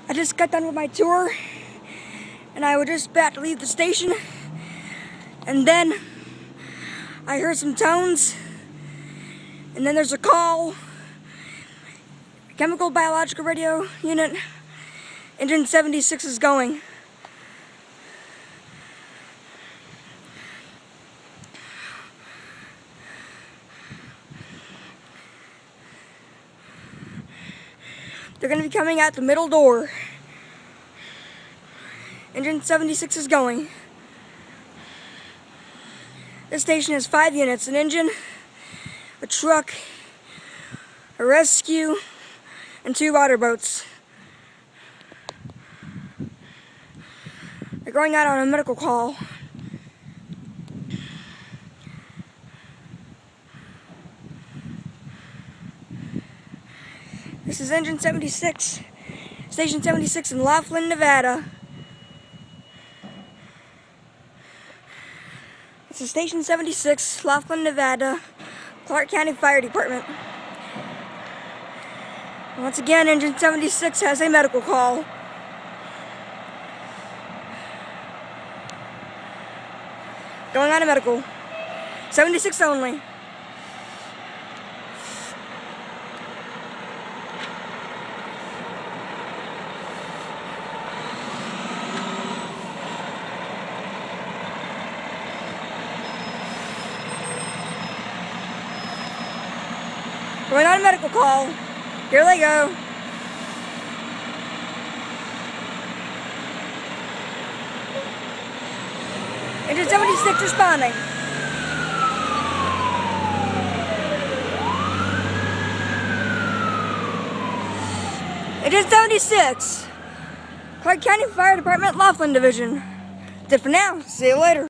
I just got done with my tour, and I was just about to leave the station, and then I heard some tones, and then there's a call. Chemical Biological Radio Unit, engine 76 is going. They're going to be coming out the middle door. Engine 76 is going. This station has 5 units: an engine, a truck, a rescue, and 2 water boats. They're going out on a medical call. This is engine 76, station 76 in Laughlin, Nevada. This is station 76, Laughlin, Nevada, Clark County Fire Department. Once again, engine 76 has a medical call. Going on a medical. 76 only. Going on a medical call. Here they go. Engine 76 responding. Engine 76. Clark County Fire Department, Laughlin Division. That's it for now. See you later.